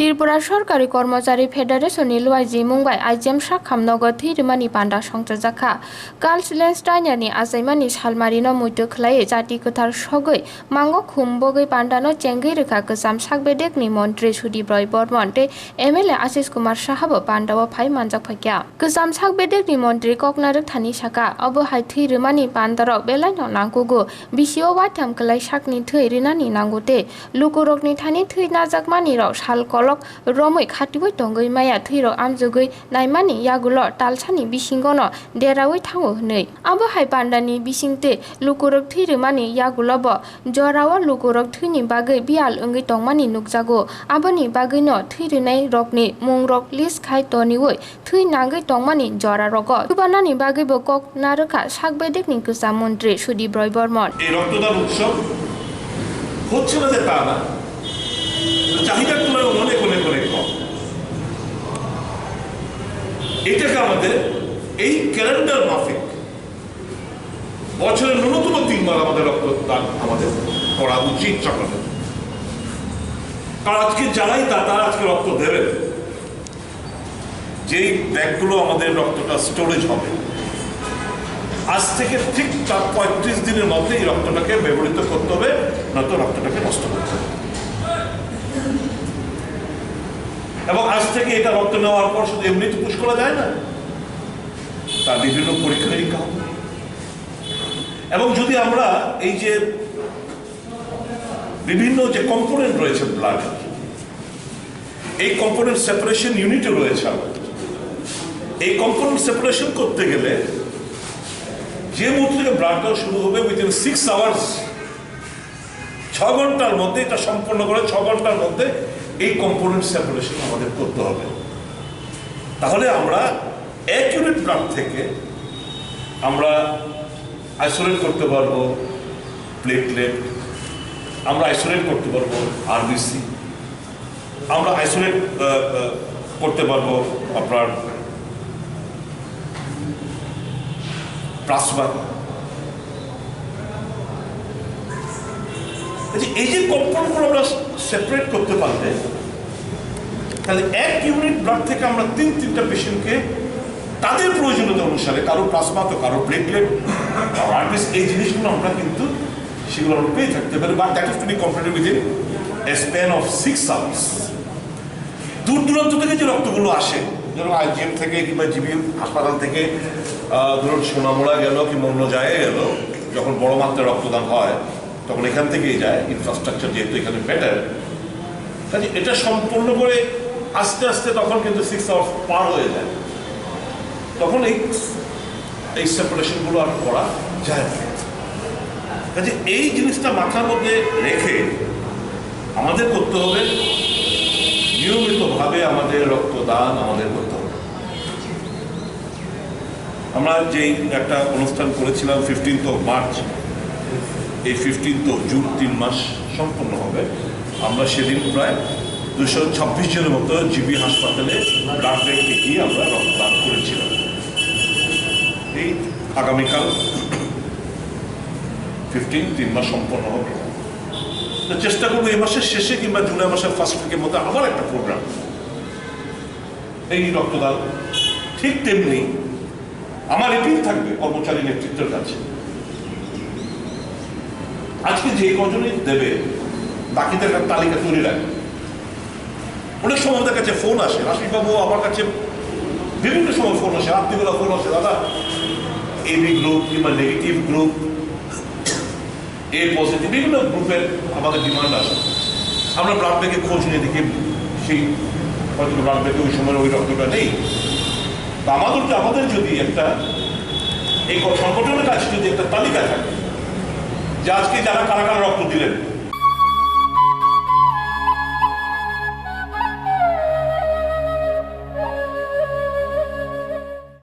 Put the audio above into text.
त्रिपुरा सरकारी कर्मचारी फेडारेशननि लुवाइजि मुंबाइ आइजेम साखामनगर थैरमानि बान्दा संजाखा गार्ल्स लेन्सटाइनारनि आजाइमानि सालमारिनो मुइतो खलायै जाति गोथार सगै मांगो खुमबगै बान्दानो चेंगै रोखा गोजाम साकबेदेकनि मन्त्रि सुदीप रय बर्मन ते एमएलए आशिष कुमार साहाबो बान्दाव फाइ मानजाक फाइया गोजाम साकबेदेकनि मन्त्रि ककनारक थानि साका अबहाय थैरमानि बान्दाराव बेलाइनो नांगुगु बिसिओ वाइथाम खलाय साकनि थै रिनानि नांगुते लुकुरकनि थानि थै नाजाकमानिराव साल कलक रमै खाथिवै दंगै माया थैरो आमजुगै नायमानि यागुलो तालसानि बिसिंगनो देरावै थाङो हनै आबहाय बान्दानि बिसिंते लुकुरक थैरमानि यागुलब जराव लुकुरक थैनि बागै बियाल ओंगै दंमानि नुकजागो आबनि बागैनो थैरनाय रकनि मुंरक लिस्ट खाय तनिवै थै नांगै दंमानि जरा रग सुबानानि बागैबो कक नारखा साकबेदेकनि गोजाम मन्त्रि सुदीप रय बर्मन এই রক্তদান উৎসব হচ্ছে না যে তা না, চাহিদার তুলনায় অনেক অনেক অনেক কম। এটাকে আমাদের এই ক্যালেন্ডার মাফিক বছরের ন্যূনতম 3 বার আমাদের রক্তদান আমাদের করা উচিত সকলের। কারণ আজকে যারাই তারা আজকে রক্ত দেবেন, যেই ব্যাগগুলো আমাদের রক্তটা স্টোরেজ হবে, আজ থেকে ঠিক তার 35 দিনের মধ্যে এই রক্তটাকে ব্যবহৃত করতে হবে, নয়তো রক্তটাকে নষ্ট করতে হবে। এবং আজ থেকে এটা রক্ত নেওয়ার পর শুধু এমনিতে পুশ করা যায় না, তার বিভিন্ন পরীক্ষা নিরীক্ষা হবে। এবং যদি আমরা এই যে বিভিন্ন যে কম্পোনেন্ট রয়েছে ব্লাডের, এই কম্পোনেন্ট সেপারেশন ইউনিটে রয়েছে, এই কম্পোনেন্ট সেপারেশন করতে গেলে যে মুহূর্তে থেকে ব্লাড দেওয়া শুরু হবে উইদিন 6 আওয়ার্স, 6 ঘন্টার মধ্যে এটা সম্পন্ন করে 6 ঘন্টার মধ্যে এই কম্পোনেন্ট সেপারেশন আমাদের করতে হবে। তাহলে আমরা 1 ইউনিট ব্লাড থেকে আমরা আইসোলেট করতে পারবো প্লেটলেট, আমরা আইসোলেট করতে পারবো আরবিসি, আমরা আইসোলেট করতে পারবো আপনার প্লাজমা। এই যে কম্পোনেন্টগুলো আমরা সেপারেট করতে পারলে তাহলে 1 ইউনিট ব্লাড থেকে আমরা 3টা পেশেন্টকে তাদের প্রয়োজনীয়তা অনুসারে, কারো প্লাজমা তো কারো প্লেটলেট কারো আরবিসি, এই জিনিসগুলো আমরা কিন্তু সেগুলো আমরা পেয়ে থাকতে পারি। But that is to be completed within a span of 6 hours. দূর দূরান্ত থেকে যে রক্তগুলো আসে, যেমন আইজিএম থেকে কিংবা জিবি হাসপাতাল থেকে, ধরুন সোনামুড়া গেল কিংবা অন্য জায়গায় গেল, যখন বড় মাত্রায় রক্তদান হয় তখন এখান থেকেই যায়, ইনফ্রাস্ট্রাকচার যেহেতু এখানে বেটার, কাজে এটা সম্পূর্ণ করে আস্তে আস্তে তখন কিন্তু 6 আওয়ার্স পার হয়ে যায়, তখন এই সেপারেশনগুলো আর করা যায় না। কাজে এই জিনিসটা মাথার মধ্যে রেখে আমাদের করতে হবে, নিয়মিতভাবে আমাদের রক্তদান আমাদের করতে হবে। আমরা যেই একটা অনুষ্ঠান করেছিলাম 15 মার্চ, এই 15 জুন 3 মাস সম্পন্ন হবে। আমরা সেদিন প্রায় 226 জনের মতো জিবি হাসপাতালে ব্লাড ব্যাংকে গিয়ে আমরা রক্তদান করেছিলাম। এই আগামীকাল 3 মাস সম্পন্ন হবে। তো চেষ্টা করবো এই মাসের শেষে কিংবা জুলাই মাসের ফার্স্ট উইকের মধ্যে আবার একটা প্রোগ্রাম, এই রক্তদান। ঠিক তেমনি আমার এপিল থাকবে কর্মচারী নেতৃত্বের কাছে, আজকে যে কজনই দেবে বাকিদের একটা তালিকা তৈরি রাখবে। অনেক সময় আমাদের কাছে ফোন আসে, আশিসবাবু আমার কাছে বিভিন্ন সময় ফোন আসে, রাত্রিবেলা ফোন আসে, দাদা এবি গ্রুপ কিংবা নেগেটিভ গ্রুপ, এ পজিটিভ, বিভিন্ন গ্রুপের আমাদের ডিমান্ড আসে। আমরা ব্লাড ব্যাংকে খোঁজ নিয়ে দেখি সেই হয়তো ব্লাড ব্যাংকে ওই সময় ওই রক্তটা নেই। তা আমাদের যদি একটা এই সংগঠনের কাছে যদি একটা তালিকা থাকে যে আজকে যারা কারা কারা রক্ত দিলেন,